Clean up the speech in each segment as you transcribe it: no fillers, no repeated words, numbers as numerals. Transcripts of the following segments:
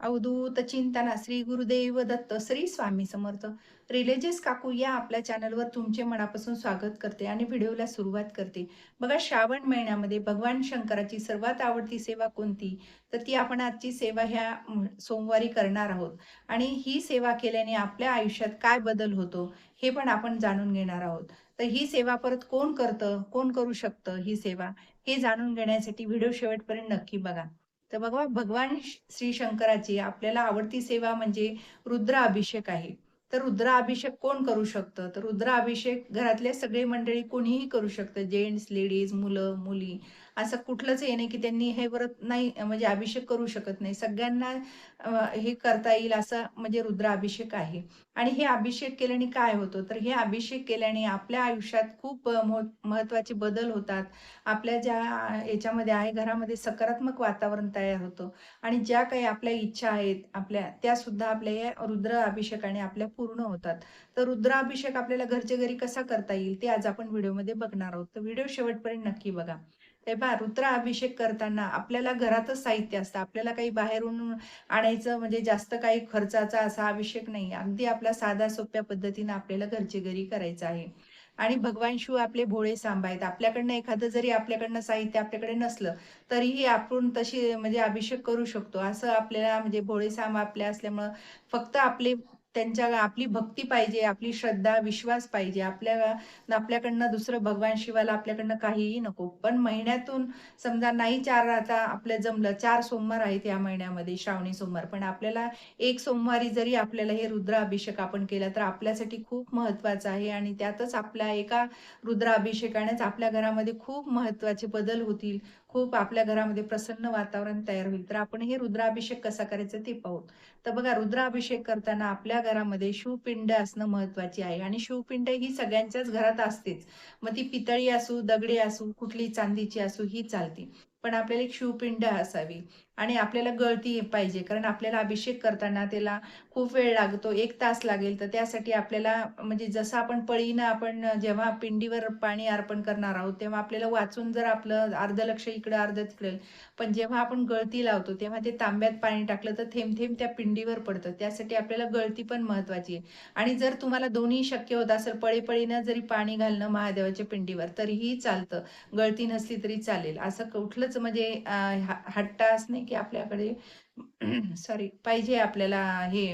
Avadhoot चिंतना Shri Gurudev Datta Shri Swami Samarth. Religious काकू या आपल्या चॅनलवर तुमचे मनापासून स्वागत करते आणि व्हिडिओला सुरुवात करते. बघा, श्रावण महिन्यामध्ये भगवान शंकराची सर्वात आवडती सेवा कोणती? तर ती आपण आजची सेवा ह्या सोमवारी करणार आहोत. आणि ही सेवा केल्याने आपल्या आयुष्यात काय बदल होतो हे पण आपण जाणून घेणार आहोत. तर ही सेवा परत कोण करतं, कोण करू शकतं ही सेवा, हे जाणून घेण्यासाठी व्हिडिओ शेवटपर्यंत नक्की बघा. तर बघा, भगवान श्री शंकराची आपल्याला आवडती सेवा म्हणजे रुद्राभिषेक आहे. तर रुद्राभिषेक कोण करू शकतं? तर रुद्राभिषेक घरातले सगळे मंडळी कोणीही करू शकतं. जेंट्स, लेडीज, मुलं, मुली असं कुठलंच हे नाही की त्यांनी हे व्रत नाही म्हणजे अभिषेक करू शकत नाही. सगळ्यांना हे करता येईल असं म्हणजे रुद्राभिषेक आहे. आणि हे अभिषेक केल्याने काय होतं? तर हे अभिषेक केल्याने आपल्या आयुष्यात खूप महत्त्वाचे बदल होतात. आपल्या ज्या याच्यामध्ये आहे घरामध्ये सकारात्मक वातावरण तयार होतं आणि ज्या काही आपल्या इच्छा आहेत आपल्या, त्यासुद्धा आपल्या या रुद्र अभिषेकाने आपल्या पूर्ण होतात. तर रुद्राभिषेक आपल्याला घरच्या घरी कसा करता येईल ते आज आपण व्हिडिओमध्ये बघणार आहोत. तर व्हिडिओ शेवटपर्यंत नक्की बघा. हे पहा, रुद्राभिषेक करताना आपल्याला घरातच साहित्य असतं. आपल्याला काही बाहेरून आणायचं म्हणजे जास्त काही खर्चाचा असा अभिषेक नाही. अगदी आपला साध्या सोप्या पद्धतीनं आपल्याला घरच्या घरी करायचा आहे. आणि भगवान शिव आपले भोळे सांबा आहेत. आपल्याकडनं एखादं जरी आपल्याकडनं साहित्य आपल्याकडे नसलं, तरीही आपण तशी म्हणजे अभिषेक करू शकतो. असं आपल्याला म्हणजे भोळे सांबा आपल्या असल्यामुळं फक्त त्यांच्या आपली भक्ती पाहिजे, आपली श्रद्धा, विश्वास पाहिजे. आपल्याकडनं दुसरं भगवान शिवाला आपल्याकडनं काहीही नको. पण महिन्यातून समजा नाही 4 आता आपलं जमलं, 4 सोमवार आहेत या महिन्यामध्ये, श्रावणी सोमवार. पण आपल्याला एक सोमवारी जरी आपल्याला हे रुद्राभिषेक आपण केला, तर आपल्यासाठी खूप महत्त्वाचं आहे आणि त्यातच आपल्या एका रुद्राभिषेकानेच आपल्या घरामध्ये खूप महत्त्वाचे बदल होतील. खूप आपल्या घरामध्ये प्रसन्न वातावरण तयार होईल. तर आपण हे रुद्राभिषेक कसा करायचा ते पाहू. तर बघा, रुद्राभिषेक करताना आपल्या घरामध्ये शिवपिंड असणं महत्त्वाची आहे आणि शिवपिंड ही सगळ्यांच्याच घरात असतेच. मग ती पितळी असू, दगडी असू, कुठली चांदीची असू ही चालते. पण आपल्याला एक शिवपिंड असावी आणि आपल्याला गळती पाहिजे. कारण आपल्याला अभिषेक करताना त्याला खूप वेळ लागतो, 1 तास लागेल. तर त्यासाठी आपल्याला म्हणजे जसं आपण पळीनं आपण जेव्हा पिंडीवर पाणी अर्पण करणार आहोत, तेव्हा आपल्याला वाचून जर आपलं अर्ध लक्ष इकडं, अर्ध तिकडं. पण जेव्हा आपण गळती लावतो, तेव्हा ते तांब्यात पाणी टाकलं तर थेंब-थेंब त्या पिंडीवर पडतं. त्यासाठी आपल्याला गळती पण महत्त्वाची आहे. आणि जर तुम्हाला दोन्ही शक्य होत असेल, पळी-पळीनं जरी पाणी घालणं महादेवाच्या पिंडीवर तरीही चालतं. गळती नसली तरी चालेल. असं कुठलंच म्हणजे हट्टास नाही की आपल्याकडे सॉरी पाहिजे आपल्याला हे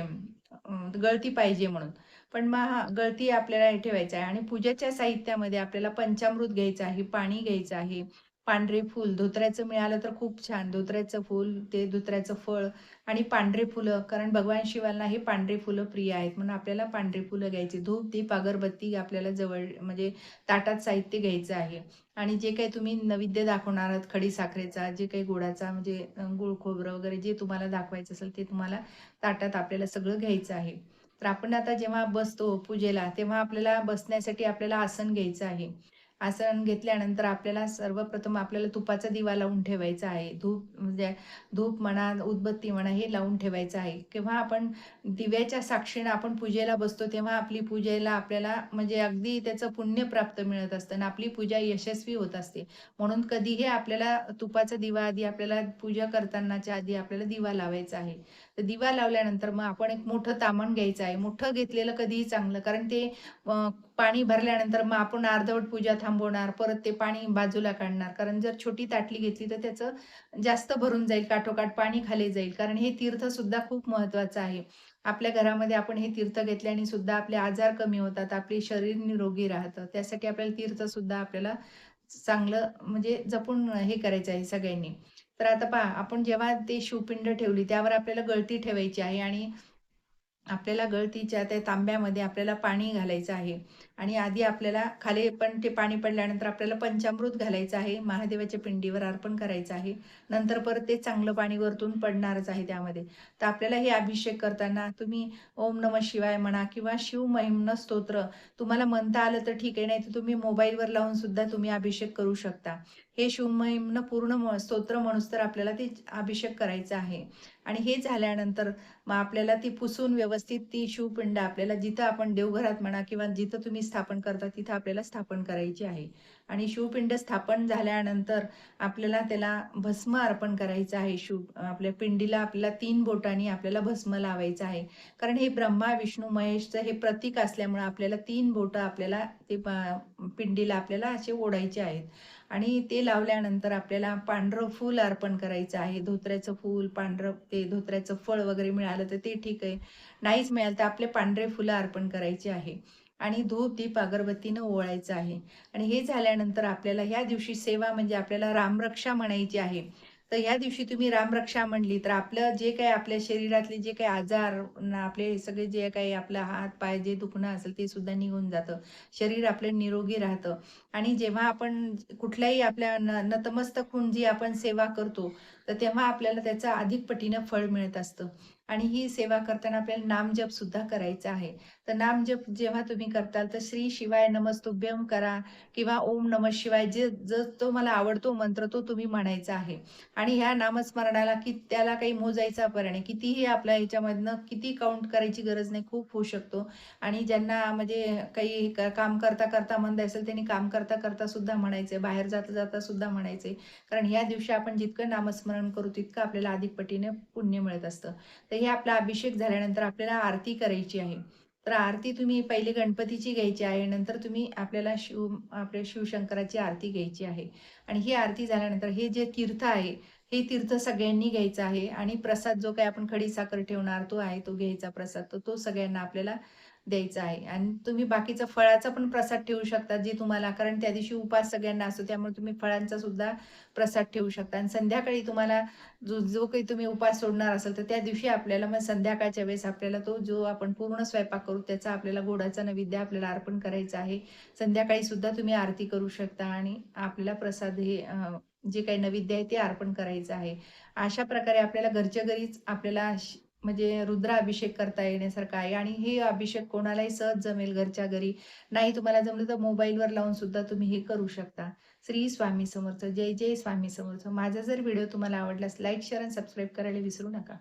गळती पाहिजे म्हणून. पण मग हां, गळती आपल्याला हे ठेवायचं आहे आणि पूजेच्या साहित्यामध्ये आपल्याला पंचामृत घ्यायचं आहे, पाणी घ्यायचं आहे, पांढरे फूल, धोत्र्याचं मिळालं तर खूप छान. धोत्र्याचं फूल, ते धोत्र्याचं फळ आणि पांढरे फुलं, कारण भगवान शिवांना हे पांढरे फुलं प्रिय आहेत म्हणून आपल्याला पांढरे फुलं घ्यायची. धूप, दीप, अगरबत्ती आपल्याला जवळ म्हणजे ताटात साहित्य घ्यायचं आहे. आणि जे काही तुम्ही नैवेद्य दाखवणार आहात खडीसाखरेचा, जे काही गोडाचा म्हणजे गूळ खोबरं वगैरे जे तुम्हाला दाखवायचं असेल ते तुम्हाला ताटात आपल्याला सगळं घ्यायचं आहे. तर आपण आता जेव्हा बसतो पूजेला, तेव्हा आपल्याला बसण्यासाठी आपल्याला आसन घ्यायचं आहे. आसन घेतल्यानंतर आपल्याला सर्वप्रथम आपल्याला तुपाचा दिवा लावून ठेवायचा आहे. धूप म्हणजे धूप म्हणा, उदबत्ती म्हणा हे लावून ठेवायचं आहे. केव्हा आपण दिव्याच्या साक्षीनं आपण पूजेला बसतो, तेव्हा आपली पूजेला आपल्याला म्हणजे अगदी त्याचं पुण्य प्राप्त मिळत असतं आणि आपली पूजा यशस्वी होत असते. म्हणून कधीही आपल्याला तुपाचा दिवा आधी आपल्याला पूजा करतानाच्या आधी आपल्याला दिवा लावायचा आहे. तर दिवा लावल्यानंतर मग आपण एक मोठं तामण घ्यायचं आहे. मोठं घेतलेलं कधीही चांगलं. कारण ते पाणी भरल्यानंतर मग आपण अर्धवट पूजा थांबवणार, परत ते पाणी बाजूला काढणार. कारण जर छोटी ताटली घेतली तर त्याचं जास्त भरून जाईल, काठोकाठ पाणी खाली जाईल. कारण हे तीर्थसुद्धा खूप महत्त्वाचं आहे. आपल्या घरामध्ये आपण हे तीर्थ घेतल्याने सुद्धा आपले आजार कमी होतात, आपले शरीर निरोगी राहतं. त्यासाठी आपल्याला तीर्थसुद्धा आपल्याला चांगलं म्हणजे जपून हे करायचं आहे सगळ्यांनी. तर आता पहा, आपण जेव्हा ते शिवपिंड ठेवली, त्यावर आपल्याला गळती ठेवायची आहे आणि आपल्याला गळतीच्या त्या तांब्यामध्ये आपल्याला पाणी घालायचं आहे आणि आधी आपल्याला खाली पण ते पाणी पडल्यानंतर आपल्याला पंचामृत घालायचं आहे. महादेवाच्या पिंडीवर अर्पण करायचं आहे. नंतर परत ते चांगलं पाणी वरतून पडणारच आहे त्यामध्ये. तर आपल्याला हे अभिषेक करताना तुम्ही ओम नमः शिवाय म्हणा किंवा शिव महिम्न स्तोत्र तुम्हाला म्हणता आलं तर ठीक आहे, नाहीतर तुम्ही मोबाईलवर लावून सुद्धा तुम्ही अभिषेक करू शकता. हे शिवमहिम्न पूर्ण स्तोत्र म्हणूस तर आपल्याला ते अभिषेक करायचा आहे. आणि हे झाल्यानंतर मग आपल्याला ती पुसून व्यवस्थित ती शिवपिंड आपल्याला जिथं आपण देवघरात म्हणा किंवा जिथं तुम्ही स्थापन करता तिथं आपल्याला स्थापन करायची आहे. आणि शिवपिंड स्थापन झाल्यानंतर आपल्याला त्याला भस्म अर्पण करायचं आहे. आपल्या पिंडीला आपल्याला 3 बोटांनी आपल्याला भस्म लावायचं आहे. कारण हे ब्रह्मा, विष्णू, महेशचं हे प्रतीक असल्यामुळे आपल्याला 3 बोटं आपल्याला ते पिंडीला आपल्याला असे ओढायचे आहेत. आणि ते लावल्यानंतर आपल्याला पांढरं फूल अर्पण करायचं आहे. धोत्र्याचं फूल, पांढरं ते धोत्र्याचं फळ वगैरे मिळालं तर ते ठीक आहे. नाहीच मिळालं तर आपले पांढरे फुलं अर्पण करायचे आहे. आणि धूप, दीप, अगरबत्तीनं ओवाळायचं आहे. आणि हे झाल्यानंतर आपल्याला ह्या दिवशी सेवा म्हणजे आपल्याला रामरक्षा म्हणायची आहे. तर ह्या दिवशी तुम्ही रामरक्षा म्हणली तर आपलं जे काही आपल्या शरीरातले जे काही आजार आपले सगळे जे काही आपला हात, पाय जे दुखणं असेल ते सुद्धा निघून जातं. शरीर आपलं निरोगी राहतं. आणि जेव्हा आपण कुठल्याही आपल्या नतमस्तक होऊन जी आपण सेवा करतो, तर तेव्हा आपल्याला त्याचं अधिक पटीनं फळ मिळत असतं. आणि ही सेवा करताना आपल्याला नामजप सुद्धा करायचा आहे. तर नामजप जेव्हा तुम्ही करताल, तर श्री शिवाय नमस्तुभ्यं करा किंवा ओम नमः शिवाय जे जो तो मला आवडतो मंत्र तो तुम्ही म्हणायचा आहे. आणि ह्या नामस्मरणाला की त्याला काही मोजायचा पर्याय नाही. कितीही आपल्या ह्याच्यामधनं किती काउंट करायची गरज नाही, खूप होऊ शकतो. आणि ज्यांना म्हणजे काही काम करता-करता मंद असेल, त्यांनी काम करता-करता सुद्धा म्हणायचंय, बाहेर जाता-जाता सुद्धा म्हणायचंय. कारण ह्या दिवशी आपण जितकं नामस्मरण करू, तितकं आपल्याला अधिक पटीने पुण्य मिळत असतं. तर हे आपला अभिषेक झाल्यानंतर आपल्याला आरती करायची आहे. तर आरती तुम्ही पहिली गणपतीची घ्यायची आहे. नंतर तुम्ही आपल्याला आपल्या शिवशंकराची आरती घ्यायची आहे. आणि ही आरती झाल्यानंतर हे जे तीर्थ आहे, हे तीर्थ सगळ्यांनी घ्यायचं आहे आणि प्रसाद जो काही आपण खडीसाखर ठेवणार तो आहे, तो घ्यायचा प्रसाद. तर तो सगळ्यांना आपल्याला द्यायचा आहे. आणि तुम्ही बाकीचा फळाचा पण प्रसाद ठेवू शकता, जे तुम्हाला कारण त्या दिवशी उपास सगळ्यांना असतो, त्यामुळे तुम्ही फळांचा सुद्धा प्रसाद ठेवू शकता. आणि संध्याकाळी तुम्हाला जो जो काही तुम्ही उपास सोडणार असाल, तर त्या दिवशी आपल्याला मग संध्याकाळच्या वेळेस आपल्याला तो जो आपण पूर्ण स्वयंपाक करू, त्याचा आपल्याला गोडाचा नैवेद्य आपल्याला अर्पण करायचा आहे. संध्याकाळी सुद्धा तुम्ही आरती करू शकता आणि आपल्याला प्रसाद हे जे काही नैवेद्य आहे ते अर्पण करायचं आहे. अशा प्रकारे आपल्याला घरच्या घरीच आपल्याला म्हणजे रुद्राभिषेक करता येण्यासारखं आहे आणि हे अभिषेक कोणालाही सहज जमेल घरच्या घरी. नाही तुम्हाला जमलं तर मोबाईलवर लावून सुद्धा तुम्ही हे करू शकता. श्री स्वामी समर्थ. जय जय स्वामी समर्थ. माझा जर व्हिडिओ तुम्हाला आवडल्यास लाईक, शेअर आणि सबस्क्राईब करायला विसरू नका.